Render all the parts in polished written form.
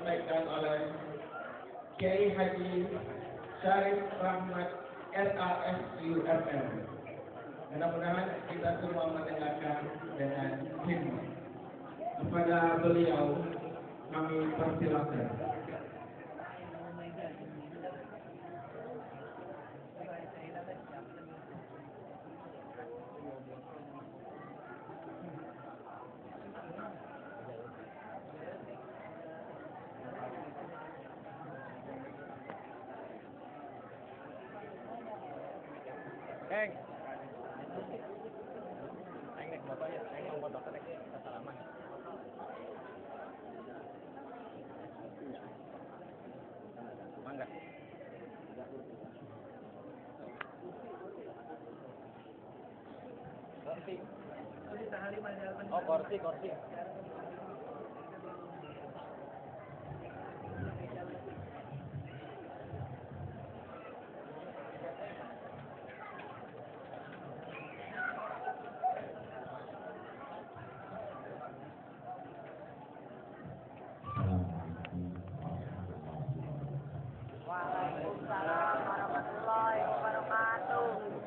disampaikan oleh Kiai Haji Syarif Rahmat RASUMM. Mudah-mudahan kita semua mendengarkan dengan hikmat. Kepada beliau kami persilakan. Oh, kursi. Waalaikumsalam warahmatullahi wabarakatuh.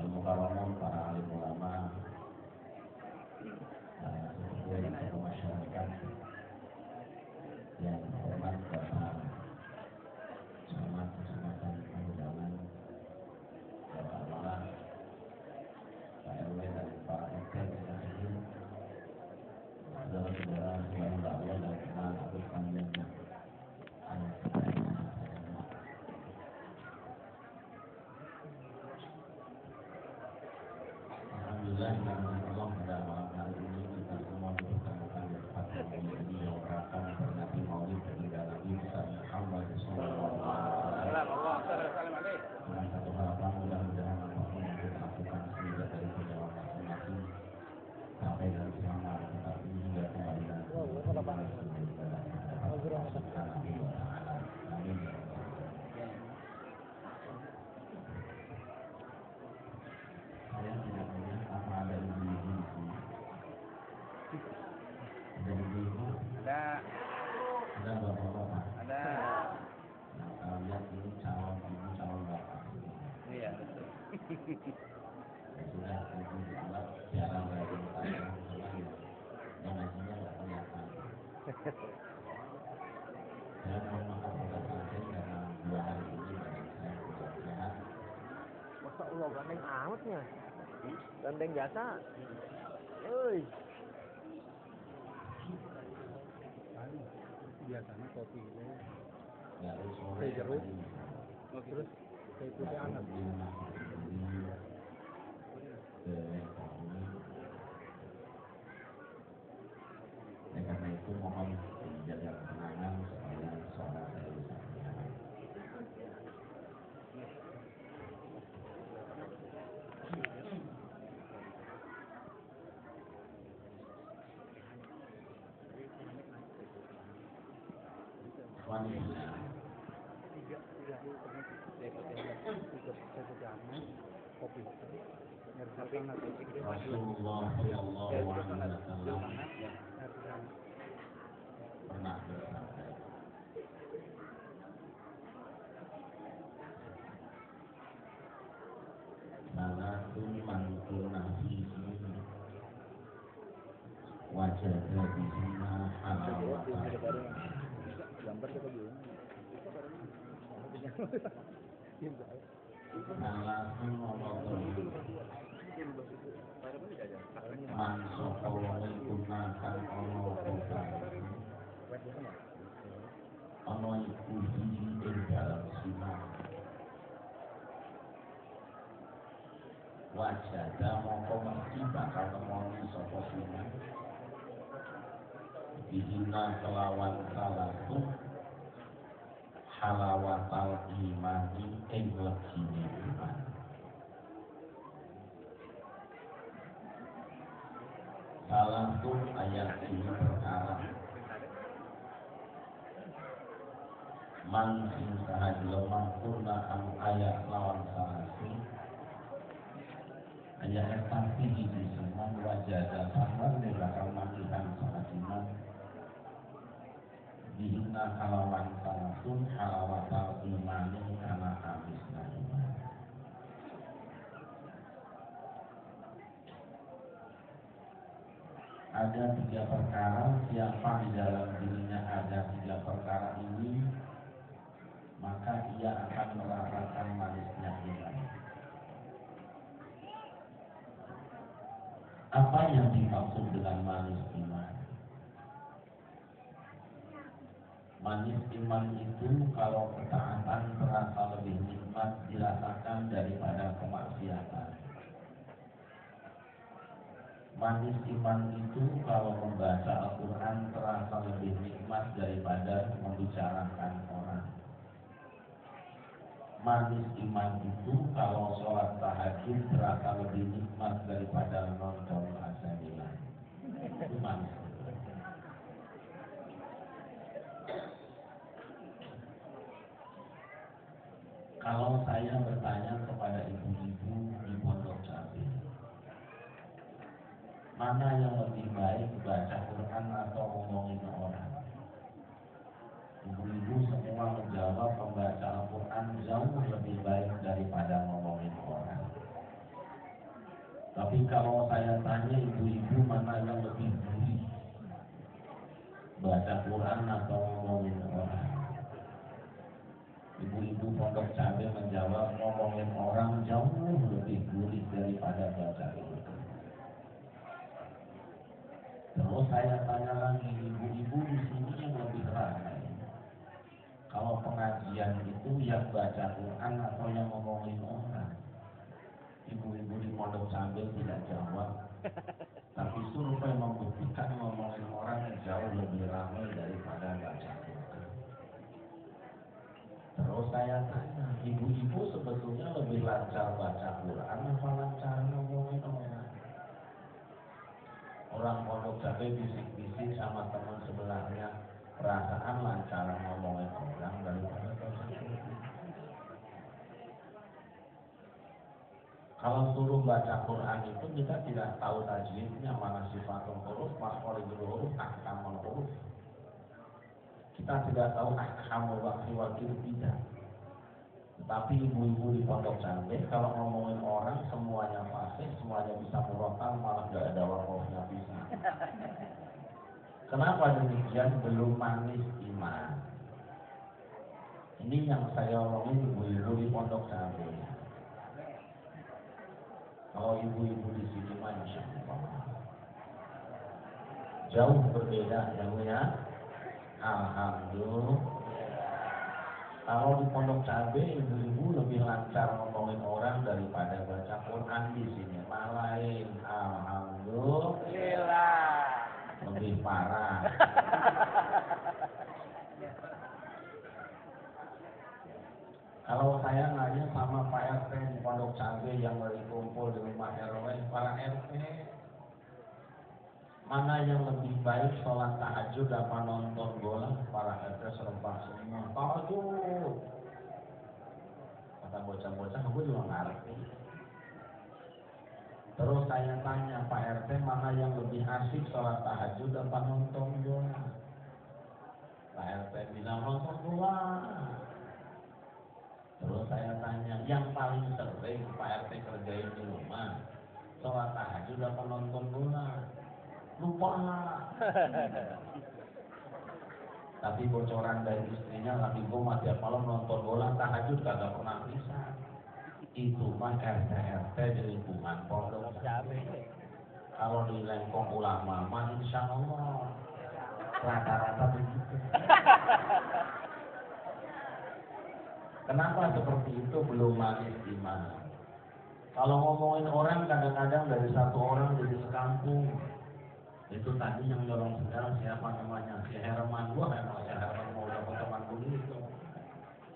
Al-Mukarramun, para alim ulama, seluruh masyarakat yang hormat dalam kesempatan undangan Bapak Lurah, Pak RW dan Pak RT sekalian, saudara-saudara yang Allah dan kenal Abdul Kamil. Alhamdulillah, Allah pada malam hari ini kita semua dipertemukan di tempat yang mulia ini yang merupakan Nabi Maulid baginda Nabi Muhammad Sallallahu Alaihi Wasallam. Dengan satu harapan mudah-mudahan apapun yang kita lakukan semoga dari jalan masing-masing sampai dan selama kita ini hingga kembali nanti. Amin. Saya tidak melihat apa ada ibu-ibu di sini. Ada ibu-ibu? Ada bapak-bapak? Ada. Nah, kalau lihat ini calon ibu, calon bapak. Iya, betul. Ya sudah, ibu dibuat jarang lagi bertanya lagi. Yang hasilnya nggak kelihatan. Saya mohon maaf atas batin karena 2 hari ini badan saya kurang sehat. Masa Allah gandeng amatnya. Gandeng jasa. Oi. Biasanya kopi ini. Ya, sore jeruk. tadi. Terus kayak putih anak. manisnya. Rasulullah Shallallahu Alaihi Wasallam pernah bersabda, "Salatun man kunna fihi wajada bihinna halawatan." Salatun Ramadan man sokowai gunakan ono kosan ono iku ing dalam sinar wajada mongko mesti bakal temoni sapa sinar dihina kelawan salatu halawatal imani ing legine iman. Salah tu ayat ini perkara man sing sahajlo mangkurna am ayat lawan salasi ayat pasti di semua wajah dasar di bakal mandikan salasiman dihina halawan salasun halawatal imani karena habisna iman. Ada 3 perkara, siapa di dalam dirinya ada 3 perkara ini, maka ia akan merasakan manisnya iman. Apa yang dimaksud dengan manis iman? Manis iman itu kalau ketaatan terasa lebih nikmat dirasakan daripada kemaksiatan. Manis iman itu kalau membaca Al-Quran terasa lebih nikmat daripada membicarakan orang. Manis iman itu kalau sholat tahajud terasa lebih nikmat daripada nonton azanilan. Itu manis. Kalau saya bertanya kepada ibu-ibu di Pondok Cabe, mana yang lebih baik baca Quran atau ngomongin orang? Ibu-ibu semua menjawab membaca Al-Quran jauh lebih baik daripada ngomongin orang. Tapi kalau saya tanya ibu-ibu mana yang lebih gurih, baca Quran atau ngomongin orang? Ibu-ibu Pondok Cabe menjawab ngomongin orang jauh lebih gurih daripada baca Quran. Terus saya tanya lagi, ibu-ibu di sini yang lebih ramai, kalau pengajian itu yang baca Quran atau yang ngomongin orang? Ibu-ibu di Pondok Cabe tidak jawab, tapi survei membuktikan ngomongin orang jauh lebih ramai daripada baca Quran. Terus saya tanya, ibu-ibu sebetulnya lebih lancar baca Quran atau lancar ngomongin orang? Orang Pondok Cabe bisik-bisik sama teman sebelahnya, perasaan lancar ngomongin orang daripada baca Quran. Kalau suruh baca Quran itu kita tidak tahu tajwidnya, mana sifatul huruf, makhorijul huruf, ahkamul huruf. Kita tidak tahu ahkamul waqfi wal tidak. Tapi ibu-ibu di Pondok Cabe kalau ngomongin orang semuanya fasih, semuanya bisa murotal, malah gak ada wakofnya bisa. Kenapa demikian? Belum manis iman. Ini yang saya omongin ibu-ibu di Pondok Cabe. Kalau ibu-ibu di sini Masya Allah jauh berbeda ya. Alhamdulillah. Kalau di Pondok Cabe ibu-ibu lebih lancar ngomongin orang daripada baca Quran di sini. Malahin alhamdulillah lebih parah. Kalau saya nanya sama Pak RT di Pondok Cabe yang lagi kumpul di rumah RW, para RT Mana yang lebih baik sholat tahajud apa nonton bola? Para RT serempak semua. Tahajud. Kata bocah-bocah, aku juga ngerti. Terus saya tanya, Pak RT, mana yang lebih asik sholat tahajud apa nonton bola? Pak RT bilang nonton bola. Terus saya tanya, yang paling sering Pak RT kerjain di rumah, sholat tahajud apa nonton bola? Lupa. Tapi bocoran dari istrinya, lagi gue mah tiap malam nonton bola, tahajud kagak pernah bisa. Itu mah RT di lingkungan pondok. Kalau di lengkong ulama mah insya Allah rata-rata begitu. Kenapa seperti itu? Belum manis iman. Kalau ngomongin orang kadang-kadang dari satu orang jadi sekampung. Itu tadi yang nyolong segala siapa namanya? Si Herman. Wah emang si Herman mau dapat teman begitu.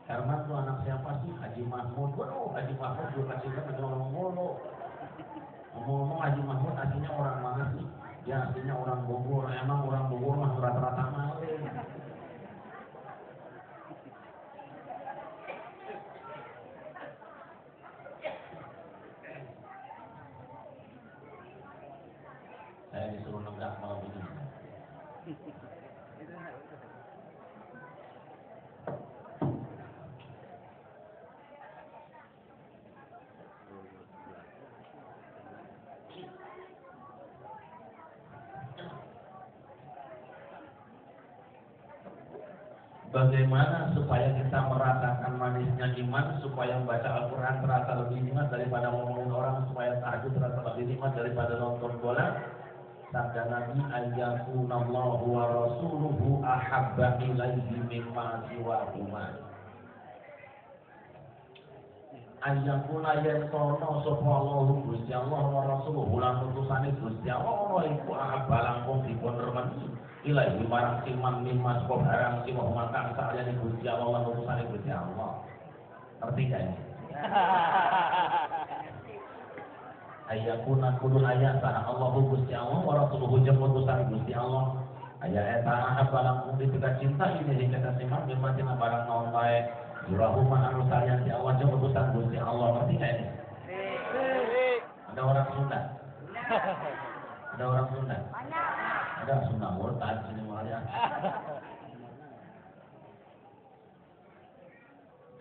Herman tuh anak siapa sih? Haji Mahmud. Waduh, Haji Mahmud juga kasihnya menyolong mulu. Ngomong-ngomong Haji Mahmud aslinya orang mana sih? Ya aslinya orang Bogor. Emang orang Bogor mah rata-rata maling. Saya disuruh nenggak malam ini. Bagaimana supaya kita merasakan manisnya iman, supaya membaca Al-Quran terasa lebih nikmat daripada ngomongin orang, supaya tahajud terasa lebih nikmat daripada nonton bola? Sabda Nabi, ayyakunallahu wa rasuluhu ahabba ilaihi mimma siwahuma. Ayyakuna yentono sopa Allahu Gusti Allah wa rasuluhu lan utusane Gusti Allah iku ahabba langkung dipun remeni ilaihi marang siman mimma sopa barang siwahuma kang saliyane Gusti Allah lan utusane Gusti Allah. Ngerti gak ini? Ayyakuna kudu ayat sana Allahu Gusti Allah wa rasuluhu jeung utusan Gusti Allah. Aya eta ahabba langkung dipika cinta ini dikata siman mimma tina barang naon bae. Yurahumah anu salian si Allah jeung utusan Gusti Allah. Ngerti gak ini? Ada orang Sunda? Ada orang Sunda? Ada Sunda murtad sini mulanya.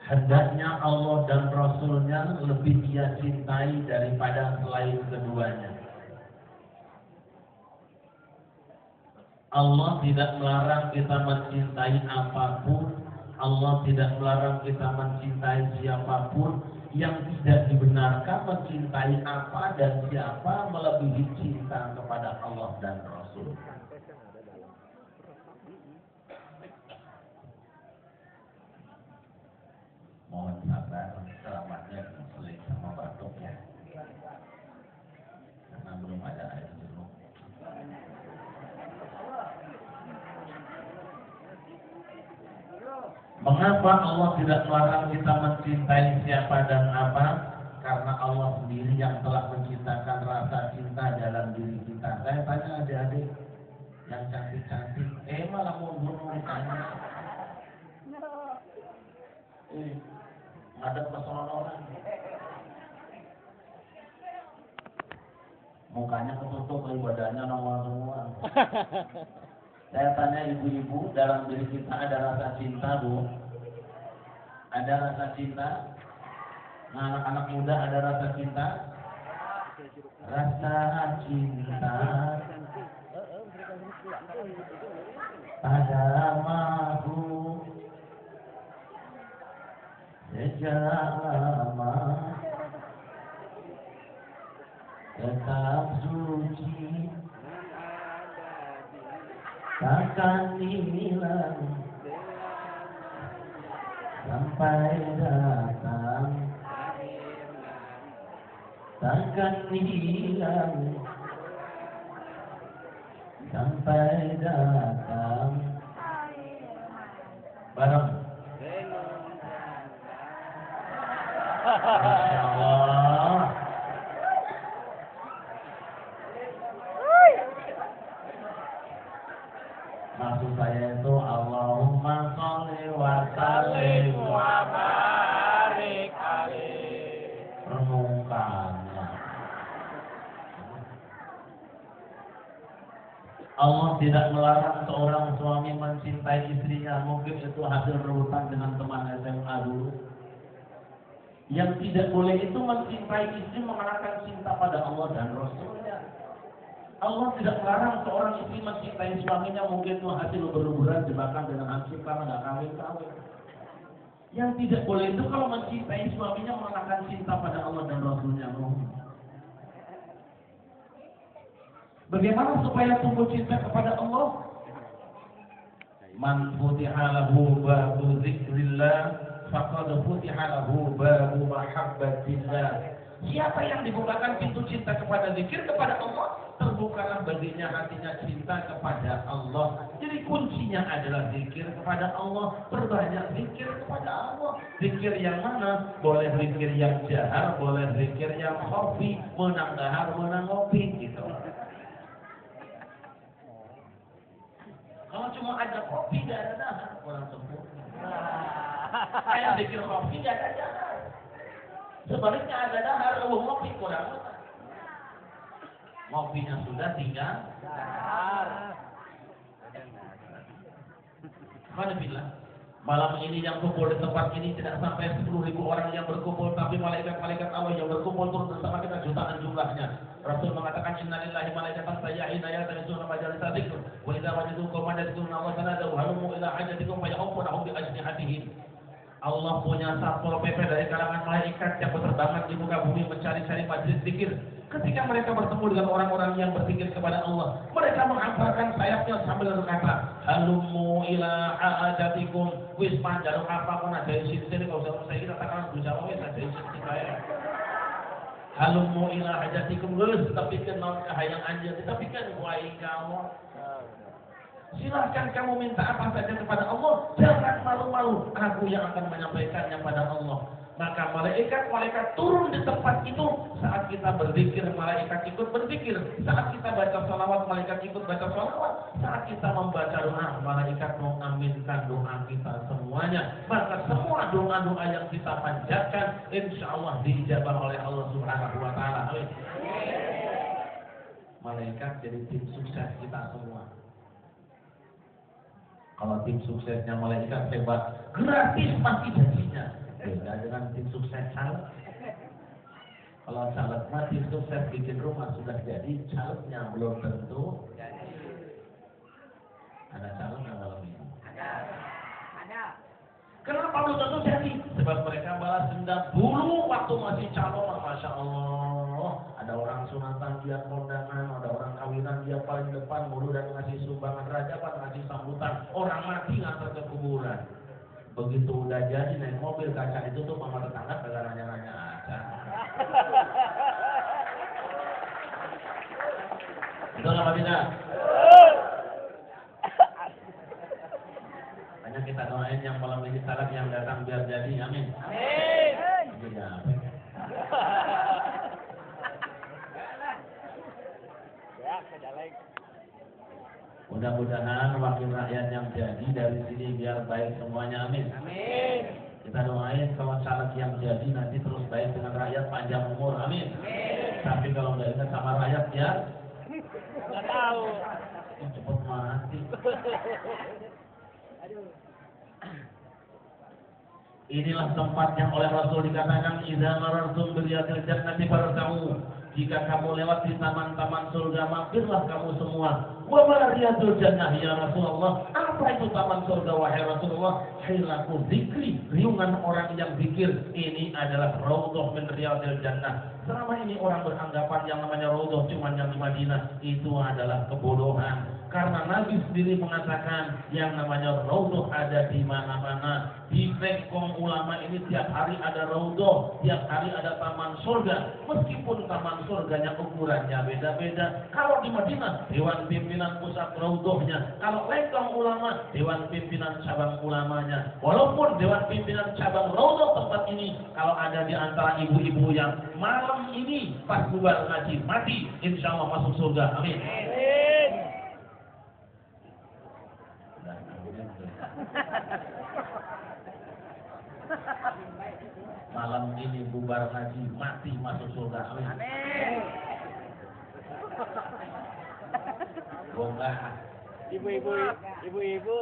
Hendaknya Allah dan Rasulnya lebih dia cintai daripada selain keduanya. Allah tidak melarang kita mencintai apapun. Allah tidak melarang kita mencintai siapapun. Yang tidak dibenarkan mencintai apa dan siapa melebihi cinta kepada Allah dan Rasul. Mohon sabar, selamatnya seling sama batuk ya. Karena belum ada air jeruk. Mengapa Allah tidak melarang kita mencintai siapa dan apa? Karena Allah sendiri yang telah menciptakan rasa cinta dalam diri kita. Saya tanya adik-adik yang cantik-cantik, malah mundur mukanya. Ada pesona orang. Mukanya ketutup, badannya nongol semua. Saya tanya ibu-ibu, dalam diri kita ada rasa cinta, Bu? Ada rasa cinta? Nah, anak-anak muda ada rasa cinta? Rasa cinta padamu sejak lama tetap suci, takkan hilang sampai datang, takkan hilang sampai datang. Bareng. Masya Allah. Maksud saya itu Allahumma sholli wa sallim wa barik alaihi. Renungkannya. Allah tidak melarang seorang suami mencintai istrinya. Mungkin itu hasil rebutan dengan teman SMA dulu. Yang tidak boleh itu mencintai istri mengarahkan cinta pada Allah dan Rasulnya. Allah tidak melarang seorang istri mencintai suaminya. Mungkin itu hasil berlebihan jebakan dengan hansip karena nggak kawin-kawin. Yang tidak boleh itu kalau mencintai suaminya mengarahkan cinta pada Allah dan Rasulnya. Bagaimana supaya tumbuh cinta kepada Allah? Man futiha lahu babu dzikrillah faqad futiha lahu babu mahabbatillah. Siapa yang dibukakan pintu cinta kepada zikir kepada Allah, terbukalah baginya hatinya cinta kepada Allah. Jadi kuncinya adalah zikir kepada Allah, perbanyak zikir kepada Allah. Zikir yang mana? Boleh zikir yang jahar, boleh zikir yang khafi, menang dahar, menang ngopi gitu. Kalau cuma ada kopi, tidak ada dahar, orang sempurna. Kayak zikir kopi, tidak ada dahar. Sebaliknya ada dahar, ngopi kurang lebih. Ngopinya sudah tinggal dahar. Mana bilang? Malam ini yang kumpul di tempat ini tidak sampai 10.000 orang yang berkumpul, tapi malaikat-malaikat Allah yang berkumpul turun bersama kita jutaan jumlahnya. Rasul mengatakan innalillahi malaikatan sayyahina yatarisuna majalisa dzikr wa idza wajadu qauman yadhkuruna Allah tanadaw halumu ila hajatikum fayahqunahum bi ajnihatihim. Allah punya satpol PP dari kalangan malaikat yang berterbangan di muka bumi mencari-cari majelis zikir. Ketika mereka bertemu dengan orang-orang yang berzikir kepada Allah, mereka menghamparkan sayapnya sambil berkata, halumu ila hajatikum. Wis panjang apa pun ada di sini kalau saya kita katakan bisa wis ada di sini saya. Halumu ila hajatikum lulus tapi kenal kahayang anjir tapi kan wahai kamu. Silahkan kamu minta apa saja kepada Allah, jangan malu-malu. Aku yang akan menyampaikannya pada Allah. Maka malaikat turun di tempat itu. Saat kita berzikir, malaikat ikut berzikir. Saat kita baca salawat, malaikat ikut baca salawat. Saat kita membaca doa, malaikat mengaminkan doa kita semuanya. Maka semua doa-doa yang kita panjatkan, insya Allah diijabah oleh Allah Subhanahu Wa Taala. Amin. Malaikat jadi tim sukses kita semua. Kalau tim suksesnya malaikat hebat, gratis pasti janjinya. Beda dengan tim sukses caleg. Kalau caleg mah tim sukses bikin rumah sudah jadi, calegnya belum tentu. Ada caleg nggak dalam ini? Ada. Kenapa belum tentu jadi? Sebab mereka balas dendam dulu waktu masih calon. Masya Allah, ada orang sunatan dia kondangan, ada orang kawinan dia paling depan mulu dan ngasih sumbangan rajaban, ngasih sambutan. Orang mati ngantar ke kuburan. Begitu udah jadi naik mobil kaca ditutup sama tetangga kagak nanya-nanya aja. Betul apa tidak? Hanya kita doain yang malam ini salat yang datang biar jadi, amin. Amin. Jadi apa? Mudah-mudahan wakil rakyat yang jadi dari sini biar baik semuanya, amin. Amin. Kita doain kalau caleg yang jadi nanti terus baik dengan rakyat panjang umur, amin. Amin. Tapi kalau nggak ingat sama rakyat ya nggak tahu. Cepet mati. Inilah tempat yang oleh Rasul dikatakan idza marartum bil yadil jannati farta'u. Jika kamu lewat di taman-taman surga, mampirlah kamu semua. Wa ma riyadul jannah ya Rasulullah. Apa itu taman surga wahai Rasulullah? Hilaku zikri, riungan orang yang zikir. Ini adalah raudhah min riyadil jannah. Selama ini orang beranggapan yang namanya raudhah cuma yang di Madinah, itu adalah kebodohan. Karena Nabi sendiri mengatakan yang namanya raudhah ada di mana-mana. Di Bengkong ulama ini tiap hari ada raudhah, tiap hari ada taman surga. Meskipun taman surganya ukurannya beda-beda. Kalau di Madinah, Dewan Pimpinan Pusat raudhahnya. Kalau Bengkong ulama, Dewan Pimpinan Cabang ulamanya. Walaupun Dewan Pimpinan Cabang raudhah tempat ini, kalau ada di antara ibu-ibu yang malam ini pas bubar ngaji mati, insya Allah masuk surga. Amin. bubar ngaji, mati masuk surga. Amin. Amin. Bongkar. Ibu-ibu.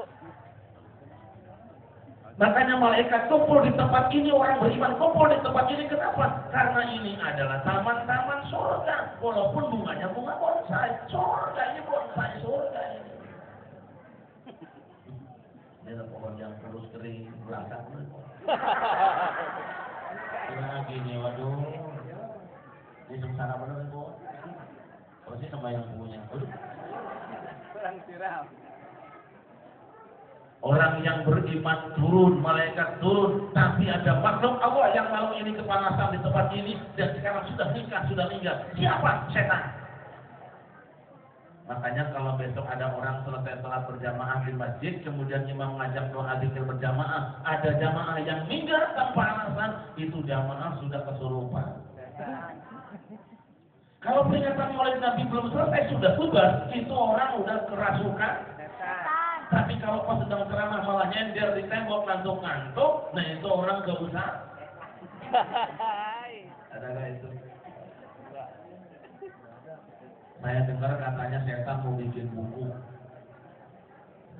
Makanya malaikat kumpul di tempat ini, orang beriman kumpul di tempat ini. Kenapa? Karena ini adalah taman-taman surga. Walaupun bunganya bunga bonsai, surga ini bonsai surga ini. Ini ada pohon yang terus kering belakang. Kira gini, waduh. Ini sengsara bener itu. Oh sih sama yang punya. Kurang siram. Orang yang beriman turun, malaikat turun, tapi ada makhluk Allah yang malam ini kepanasan di tempat ini dan sekarang sudah meninggal. Siapa? Setan. Makanya kalau besok ada orang selesai sholat berjamaah di masjid, kemudian imam mengajak doa zikir berjamaah, ada jamaah yang meninggal tanpa alasan, itu jamaah sudah kesurupan. Kalau peringatan Maulid Nabi belum selesai sudah bubar, itu orang udah kerasukan. Tapi kalau pas sedang ceramah malah nyender di tembok ngantuk-ngantuk, nah itu orang gak usah. Ada gak itu? Saya dengar katanya setan mau bikin buku,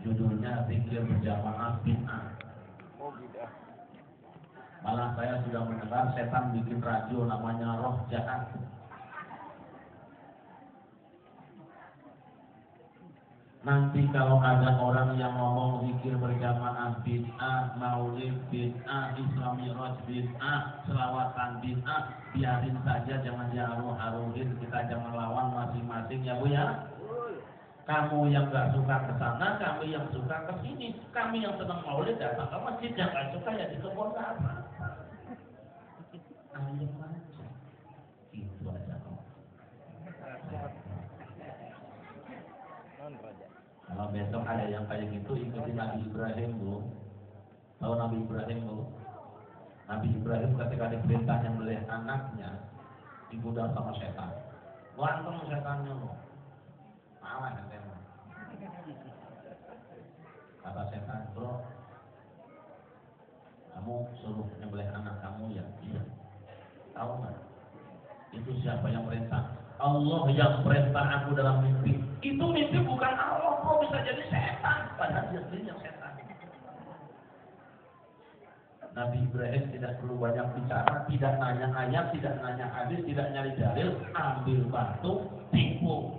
judulnya Zikir Berjamaah Bid'ah. Oh bid'ah. Malah saya sudah mendengar setan bikin radio namanya Roh Jahat. Nanti kalau ada orang yang ngomong zikir berjamaah bid'ah, maulid bid'ah, Isra Mi'raj bid'ah, selawatan bid'ah, biarin saja, jangan diharu-haruin, kita jangan lawan masing-masing ya Bu ya. Kamu yang gak suka ke sana, kami yang suka ke sini. Kami yang senang maulid datang ke masjid, yang gak suka ya di kebun apa. Ayo aja. Itu aja kok. Kalau besok ada yang kayak gitu, ikuti Nabi Ibrahim Bu. Tahu Nabi Ibrahim Bu? Nabi Ibrahim ketika diperintah nyembelih anaknya, digudang sama setan. Ganteng setannya loh. Malah katanya. Kata setan, bro, kamu suruh nyembelih anak kamu ya? Iya. Tahu nggak? Itu siapa yang perintah? Allah yang perintah aku dalam mimpi. Itu mimpi bukan Allah, kok bisa jadi setan? Padahal dia sendiri yang setan. Nabi Ibrahim tidak perlu banyak bicara, tidak nanya ayat, tidak nanya hadis, tidak nyari dalil, ambil batu, tipu.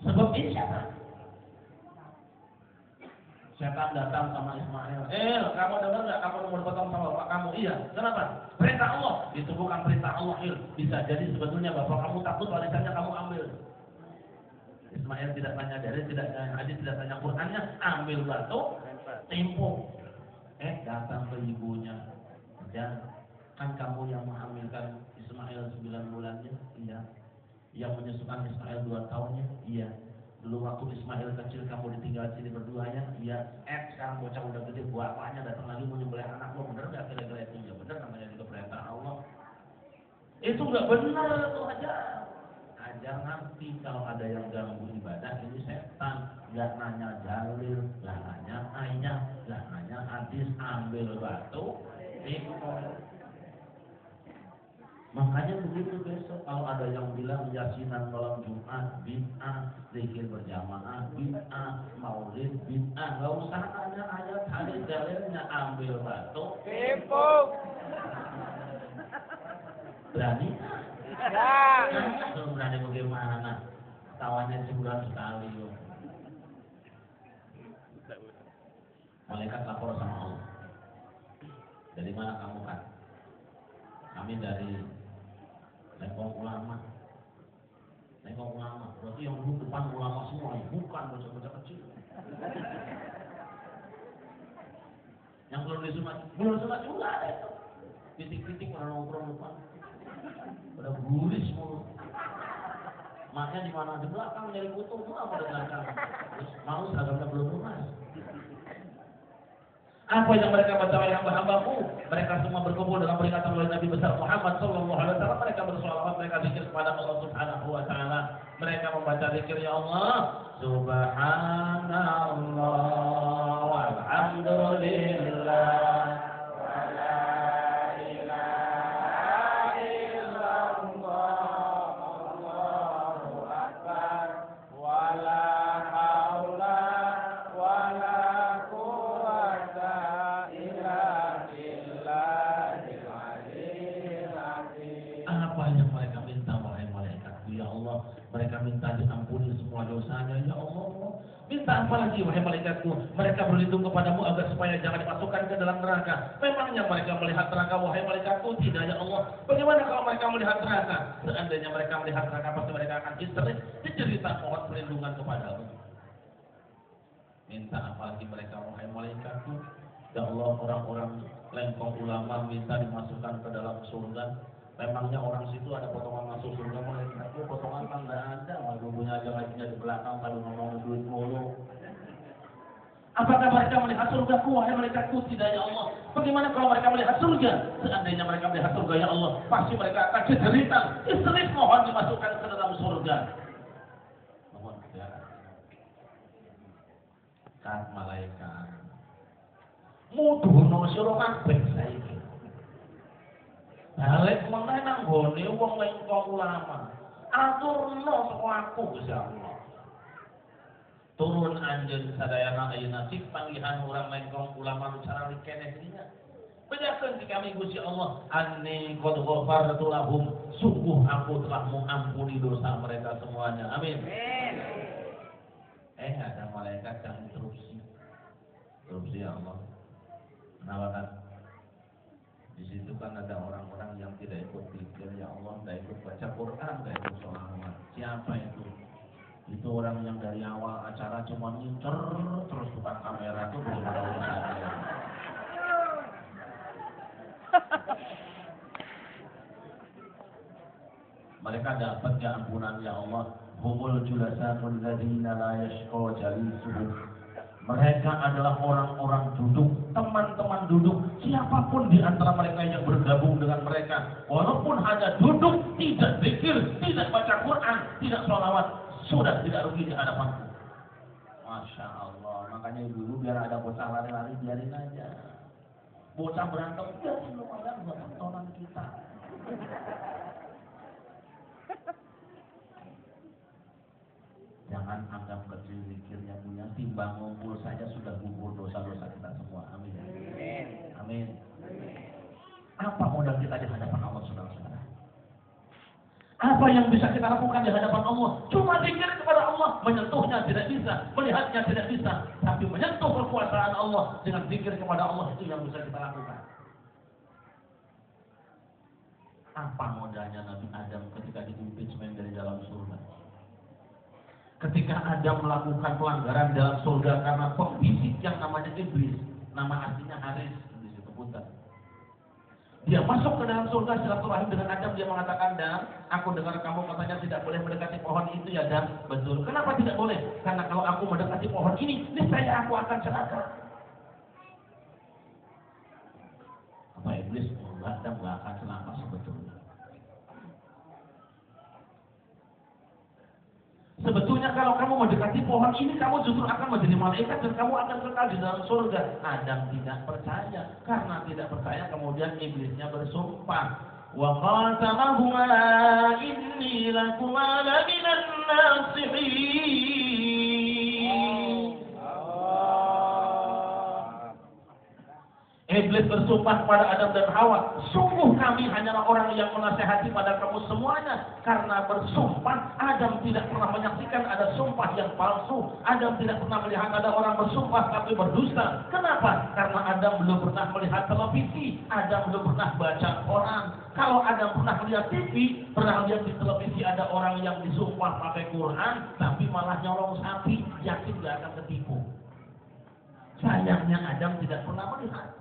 Sebab ini setan. Setan datang sama Ismail. Kamu dengar nggak? Kamu mau dipotong sama bapak kamu? Iya. Kenapa? Perintah Allah. Itu bukan perintah Allah. Bisa jadi sebetulnya bapak kamu takut warisannya kamu ambil. Ismail tidak tanya dalil, tidak tanya hadis, tidak tanya Qur'annya, ambil batu, timpuk. Datang ke ibunya. Dan kan kamu yang menghamilkan Ismail 9 bulannya? Iya. Yang menyusukan Ismail 2 tahunnya? Iya. Dulu waktu Ismail kecil kamu ditinggal sini berdua ya? Iya. Sekarang bocah udah gede, bapaknya datang lagi mau nyembelih anak lo, bener gak kira-kira itu? Ya bener, namanya juga perintah Allah. Itu nggak benar itu aja. Ajar nanti kalau ada yang ganggu ibadah ini setan. Gak nanya dalil, gak nanya ayat, gak nanya hadis, ambil batu, ikut. Makanya begitu besok kalau ada yang bilang yasinan malam Jumat bid'ah, zikir berjamaah bid'ah, maulid bid'ah, nggak usah nanya ayat hadis dalilnya, ambil batu, Timpuk. berani? Ya. Berani bagaimana? Tawanya sebulan sekali loh. Malaikat lapor sama Allah. Dari mana kamu kan? Kami dari Lengkong Ulama. Lengkong Ulama. Berarti yang duduk depan ulama semua ya? Bukan bocah-bocah kecil. Yang belum disunat juga ada itu. Titik-titik orang nongkrong depan. Pada guris mulu. Makanya di mana di belakang nyari foto semua pada belakang. Terus mau seragamnya belum lunas. Apa yang mereka baca oleh hamba-hambaku? Mereka semua berkumpul dalam peringatan oleh Nabi besar Muhammad sallallahu alaihi wasallam. Mereka bersolawat, mereka zikir kepada Allah Subhanahu wa taala. Mereka membaca zikir ya Allah, subhanallah walhamdulillah wa la ilaha Minta apa lagi wahai malaikatku? Mereka berlindung kepadamu agar supaya jangan dimasukkan ke dalam neraka. Memangnya mereka melihat neraka wahai malaikatku? Tidak ya Allah. Bagaimana kalau mereka melihat neraka? Seandainya mereka melihat neraka pasti mereka akan histeris. Dicerita mohon perlindungan kepadamu. Minta apa lagi mereka wahai malaikatku? Ya Allah, orang-orang lengkong ulama minta dimasukkan ke dalam surga. Memangnya orang situ ada potongan masuk surga, malaikatku potongan kan nggak ada, punya aja ngajinya di belakang kalau ngomong duit mulu. Apakah mereka melihat surgaku wahai malaikatku? Tidak ya Allah. Bagaimana kalau mereka melihat surga? Seandainya mereka melihat surga ya Allah, pasti mereka akan cerita histeris mohon dimasukkan ke dalam surga. Mohon ya. Kan malaikat muduhno sira kabeh saiki. Balik meneh nang gone wong lengkong ulama. Aturno saka aku Gusti Allah. Turun anjeun sadayana ayeuna sik panggihan urang lengkong ulama cara keneh dinya. Bejakeun ti kami Gusti Allah, anni qad ghafartu lahum, sungguh aku telah mengampuni dosa mereka semuanya. Amin. Amin. Ada malaikat yang interupsi. Interupsi ya Allah. Kenapa kan? Di situ kan ada orang-orang yang tidak ikut zikir ya Allah, tidak ikut baca Quran, tidak ikut sholawat. Siapa itu? Itu orang yang dari awal acara cuma ngincer terus tukang kamera tuh belum ada urusannya. Mereka dapat ya ampunan ya Allah. Humul julasatul ladzina la yashqa jalisuhum. Mereka adalah orang-orang duduk, teman-teman duduk, siapapun di antara mereka yang bergabung dengan mereka, walaupun hanya duduk, tidak zikir, tidak baca Quran, tidak sholawat, sudah tidak rugi di hadapanku. Masya Allah, makanya dulu biar ada bocah lari-lari biarin aja, bocah berantem biarin lumayan buat tontonan kita. Jangan anggap kecil zikirnya punya, timbang ngumpul saja sudah gugur dosa-dosa kita semua. Amin. Amin. Apa modal kita di hadapan Allah, saudara-saudara? Apa yang bisa kita lakukan di hadapan Allah? Cuma zikir kepada Allah, menyentuhnya tidak bisa, melihatnya tidak bisa, tapi menyentuh kekuasaan Allah dengan zikir kepada Allah itu yang bisa kita lakukan. Apa modalnya Nabi Adam ketika diimpeachment dari dalam surga? Ketika Adam melakukan pelanggaran dalam surga karena pembisik yang namanya iblis, nama artinya Haris di situ punten. Dia masuk ke dalam surga silaturahim dengan Adam, dia mengatakan, "Dan aku dengar kamu katanya tidak boleh mendekati pohon itu ya Dan." Betul. Kenapa tidak boleh? Karena kalau aku mendekati pohon ini, niscaya aku akan celaka. Apa iblis Adam gak akan celaka sebetulnya? Sebetulnya kalau kamu mendekati pohon ini, kamu justru akan menjadi malaikat dan kamu akan kekal di dalam surga. Adam tidak percaya. Karena tidak percaya, kemudian iblisnya bersumpah. Wa qasamahuma inni lakuma laminan nasihin. Iblis bersumpah kepada Adam dan Hawa, sungguh kami hanyalah orang yang menasehati pada kamu semuanya. Karena bersumpah, Adam tidak pernah menyaksikan ada sumpah yang palsu. Adam tidak pernah melihat ada orang bersumpah tapi berdusta. Kenapa? Karena Adam belum pernah melihat televisi, Adam belum pernah baca Quran. Kalau Adam pernah melihat TV, pernah lihat di televisi ada orang yang disumpah pakai Quran, tapi malah nyolong sapi, yakin gak akan ketipu. Sayangnya Adam tidak pernah melihat.